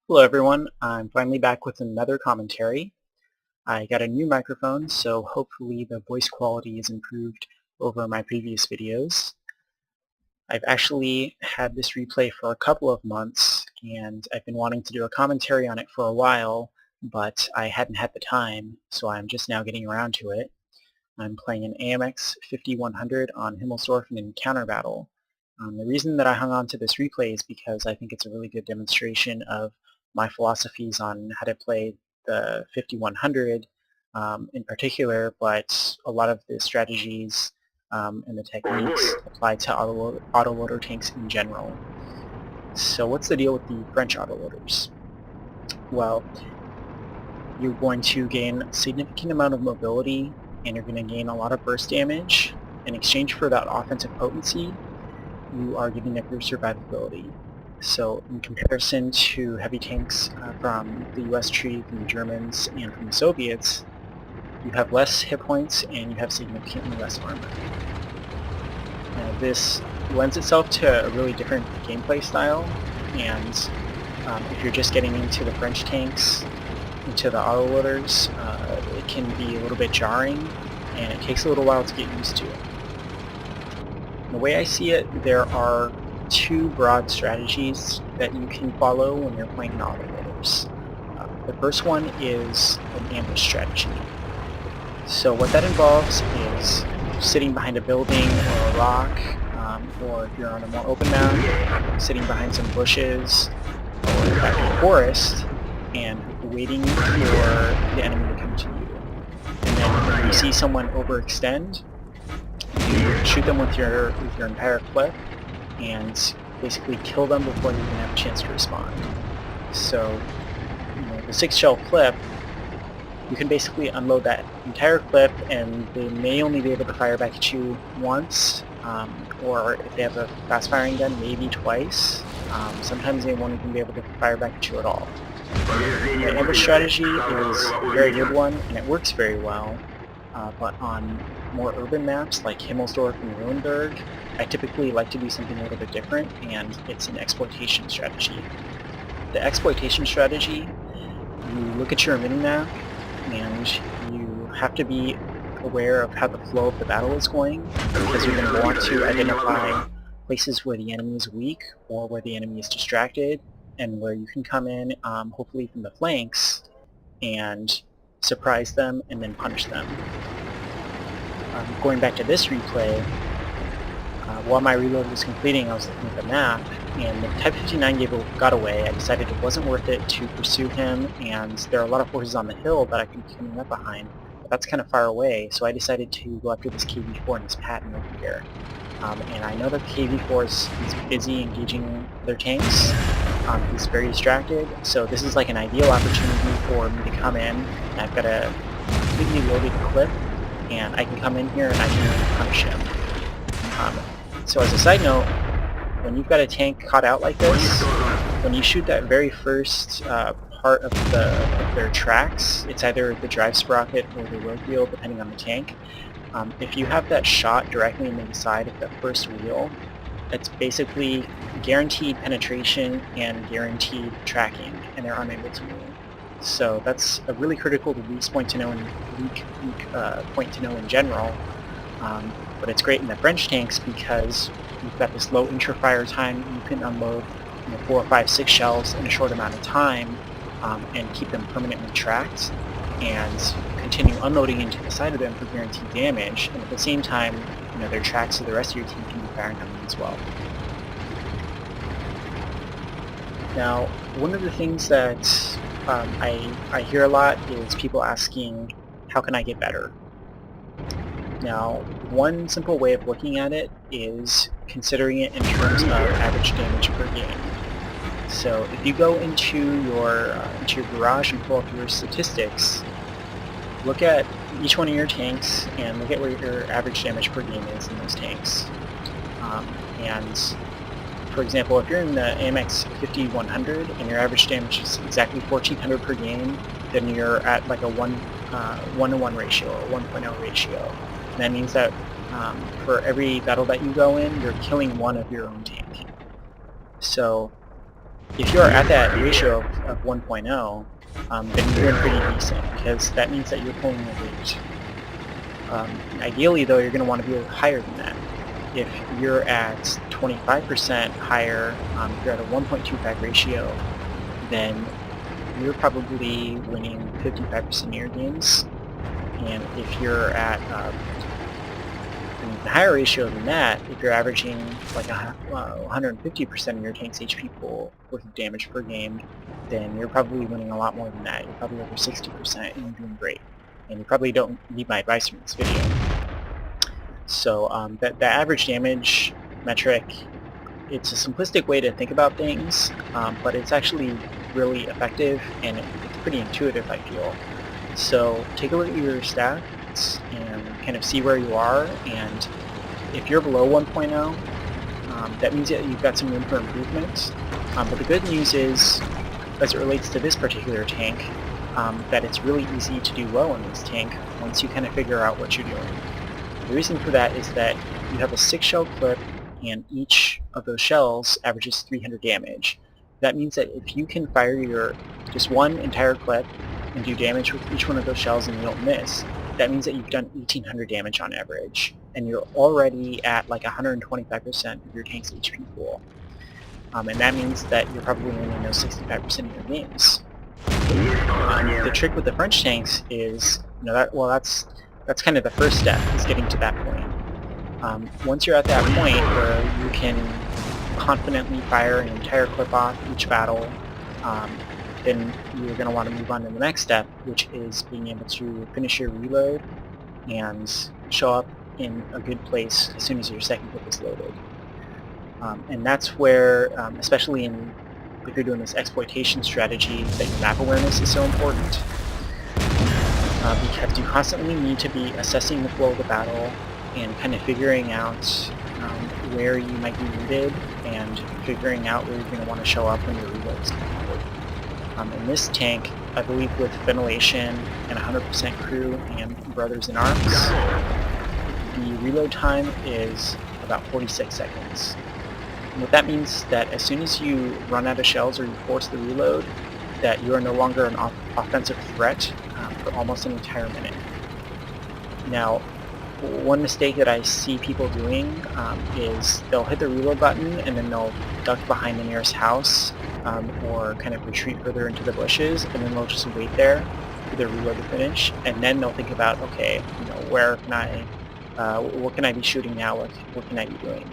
Hello everyone, I'm finally back with another commentary. I got a new microphone, so hopefully the voice quality is improved over my previous videos. I've actually had this replay for a couple of months, and I've been wanting to do a commentary on it for a while, but I hadn't had the time, so I'm just now getting around to it. I'm playing an AMX 5100 on Himmelsdorf in an encounter battle. The reason that I hung on to this replay is because I think it's a really good demonstration of my philosophies on how to play the 5100 in particular, but a lot of the strategies and the techniques apply to autoloader tanks in general. So what's the deal with the French autoloaders? Well, you're going to gain a significant amount of mobility and you're going to gain a lot of burst damage. In exchange for that offensive potency, you are giving up your survivability. So in comparison to heavy tanks from the US tree, from the Germans, and from the Soviets, you have less hit points and you have significantly less armor. Now this lends itself to a really different gameplay style, and if you're just getting into the French tanks, into the autoloaders, it can be a little bit jarring and it takes a little while to get used to it. The way I see it, there are two broad strategies that you can follow when you're playing autoloaders. The first one is an ambush strategy. So what that involves is sitting behind a building or a rock, or if you're on a more open map, sitting behind some bushes or back in the forest and waiting for the enemy to come to you. And then when you see someone overextend, you shoot them with your entire clip and basically kill them before you even have a chance to respond. So, the 6-shell clip, you can basically unload that entire clip and they may only be able to fire back at you once, or if they have a fast-firing gun, maybe twice. Sometimes they won't even be able to fire back at you at all. The ambush strategy is a very good one and it works very well, but on more urban maps like Himmelsdorf and Ruinberg, I typically like to do something a little bit different, and it's an exploitation strategy. The exploitation strategy, you look at your minimap and you have to be aware of how the flow of the battle is going, because you're going to want to identify places where the enemy is weak or where the enemy is distracted, and where you can come in, hopefully from the flanks, and surprise them and then punish them. Going back to this replay, while my reload was completing, I was looking at the map, and the Type 59 got away. I decided it wasn't worth it to pursue him, and there are a lot of forces on the hill that I could be coming up behind, but that's kind of far away, so I decided to go after this KV-4 and this Patton over here. And I know that the KV-4 is busy engaging their tanks. He's very distracted, so this is like an ideal opportunity for me to come in, and I've got a completely loaded clip, and I can come in here and I can punish him. So as a side note, when you've got a tank caught out like this, when you shoot that very first part of their tracks, it's either the drive sprocket or the road wheel, depending on the tank. If you have that shot directly in the side of the first wheel, it's basically guaranteed penetration and guaranteed tracking, and they're unable to move. So that's a really critical weak point to know in general. But it's great in the French tanks because you've got this low intra-fire time. You can unload 4, 5, 6 shells in a short amount of time, and keep them permanently tracked, and continue unloading into the side of them for guaranteed damage, and at the same time, their tracks so the rest of your team can be firing on them as well. Now, one of the things that I hear a lot is people asking, how can I get better? Now, one simple way of looking at it is considering it in terms of average damage per game. So if you go into your garage and pull up your statistics, look at each one of your tanks and look at where your average damage per game is in those tanks. And for example, if you're in the AMX 5100 and your average damage is exactly 1400 per game, then you're at like a 1-to-1 ratio or 1.0 ratio. And that means that for every battle that you go in, you're killing one of your own tank. So If you are at that ratio of 1.0, then you're doing pretty decent, because that means that you're pulling your weight. Ideally, though, you're going to want to be a little higher than that. If you're at 25% higher, if you're at a 1.25 ratio, then you're probably winning 55% of your games. And if you're at an even higher ratio than that, if you're averaging like 150% of your tank's HP pool worth of damage per game, then you're probably winning a lot more than that. You're probably over 60% and you're doing great. And you probably don't need my advice from this video. So the average damage metric, it's a simplistic way to think about things, but it's actually really effective, and it's pretty intuitive, I feel. So take a look at your stats and kind of see where you are, and if you're below 1.0, that means that you've got some room for improvement. But the good news is, as it relates to this particular tank, that it's really easy to do well in this tank once you kind of figure out what you're doing. The reason for that is that you have a 6-shell clip, and each of those shells averages 300 damage. That means that if you can fire just one entire clip and do damage with each one of those shells and you don't miss, that means that you've done 1800 damage on average, and you're already at like 125% of your tank's HP pool. And that means that you're probably winning those 65% of your games. The trick with the French tanks is, that's kind of the first step, is getting to that point. Once you're at that point where you can confidently fire an entire clip off each battle, then you're going to want to move on to the next step, which is being able to finish your reload and show up in a good place as soon as your second clip is loaded. And that's where, especially if you're doing this exploitation strategy, that your map awareness is so important. Because you constantly need to be assessing the flow of the battle and kind of figuring out where you might be needed, and figuring out where you're going to want to show up when your reload is completed. In this tank, I believe with ventilation and 100% crew and brothers in arms, the reload time is about 46 seconds. And what that means that as soon as you run out of shells or you force the reload, that you are no longer an offensive threat for almost an entire minute. Now, one mistake that I see people doing is they'll hit the reload button and then they'll duck behind the nearest house, or kind of retreat further into the bushes, and then they'll just wait there for their reload to finish, and then they'll think about, okay, where can what can I be shooting now? What can I be doing?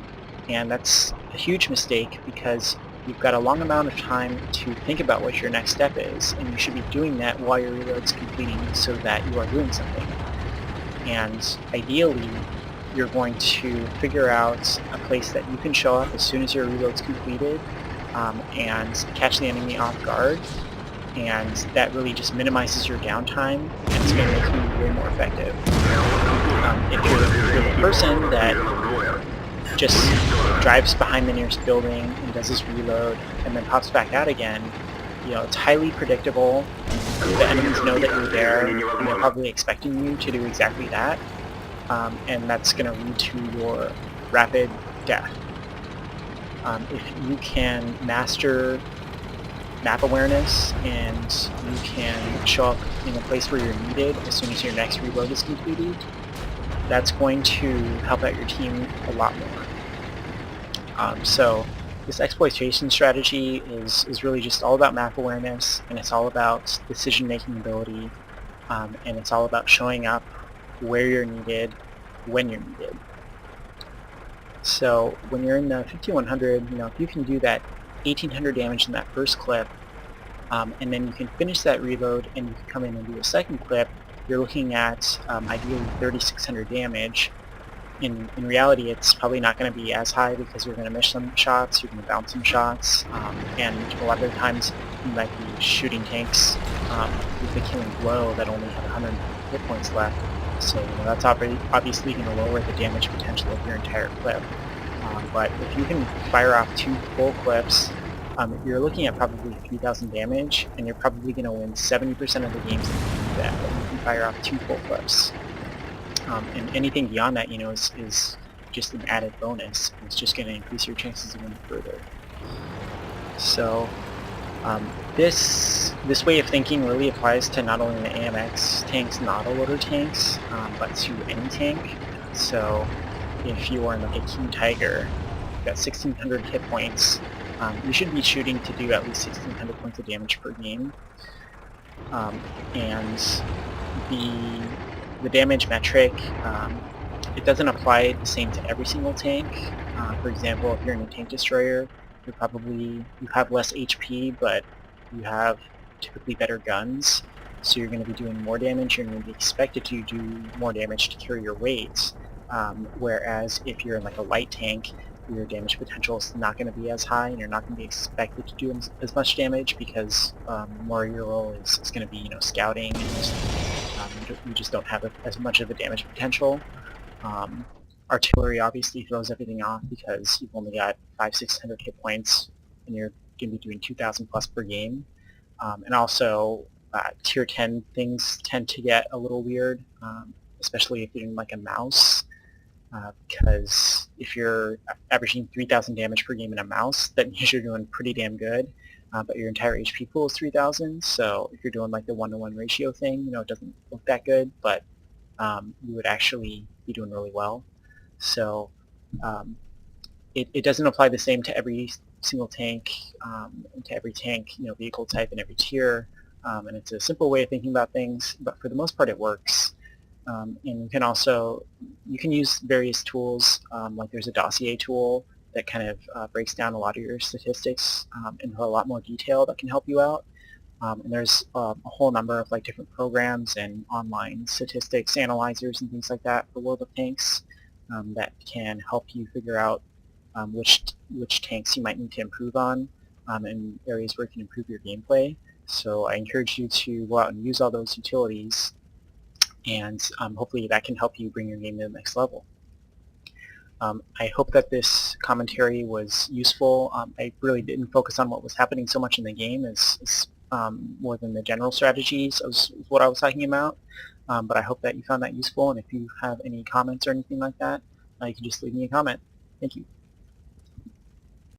And that's a huge mistake, because you've got a long amount of time to think about what your next step is, and you should be doing that while your reload's completing, so that you are doing something. And ideally, you're going to figure out a place that you can show up as soon as your reload's completed, and catch the enemy off guard, and that really just minimizes your downtime, and it's going to make you way more effective. If you're the person that just drives behind the nearest building and does his reload and then pops back out again, it's highly predictable. The enemies know that you're there, and they're probably expecting you to do exactly that, and that's going to lead to your rapid death. If you can master map awareness and you can show up in a place where you're needed as soon as your next reload is completed, that's going to help out your team a lot more. So this exploitation strategy is really just all about map awareness, and it's all about decision-making ability, and it's all about showing up where you're needed, when you're needed. So when you're in the 5100, if you can do that 1800 damage in that first clip, and then you can finish that reload and you can come in and do a second clip, you're looking at ideally 3600 damage. In reality, it's probably not going to be as high, because you're going to miss some shots, you're going to bounce some shots, and a lot of the times you might be shooting tanks with the killing blow that only have 100 hit points left. So that's obviously going to lower the damage potential of your entire clip. But if you can fire off 2 full clips, you're looking at probably 3000 damage, and you're probably going to win 70% of the games that you do that, when you can fire off 2 full clips. And anything beyond that, is just an added bonus. It's just going to increase your chances of winning further. So This way of thinking really applies to not only the AMX tanks and the autoloader tanks, but to any tank. So if you are in like a King Tiger, you've got 1600 hit points, you should be shooting to do at least 1600 points of damage per game. And the damage metric, it doesn't apply the same to every single tank. For example, if you're in a tank destroyer, you have less HP, but you have typically better guns, so you're going to be doing more damage. You're going to be expected to do more damage to carry your weight. Whereas if you're in like a light tank, your damage potential is not going to be as high, and you're not going to be expected to do as much damage because more of your role is going to be, scouting, and you just don't have as much of a damage potential. Artillery obviously throws everything off because you've only got 500-600 hit points, and you're going to be doing 2,000 plus per game. And also, tier 10 things tend to get a little weird, especially if you're doing like a mouse. Because if you're averaging 3,000 damage per game in a mouse, that means you're doing pretty damn good, but your entire HP pool is 3,000, so if you're doing like the 1-to-1 ratio thing, it doesn't look that good, but you would actually be doing really well. So it doesn't apply the same to every single tank, and to every tank, vehicle type and every tier, and it's a simple way of thinking about things, but for the most part it works. And you can use various tools, like there's a dossier tool that kind of breaks down a lot of your statistics into a lot more detail that can help you out. And there's a whole number of like different programs and online statistics analyzers and things like that for World of Tanks that can help you figure out which tanks you might need to improve on, and areas where you can improve your gameplay. So I encourage you to go out and use all those utilities, and hopefully that can help you bring your game to the next level. I hope that this commentary was useful. I really didn't focus on what was happening so much in the game as more than the general strategies is what I was talking about. But I hope that you found that useful, and if you have any comments or anything like that, you can just leave me a comment. Thank you.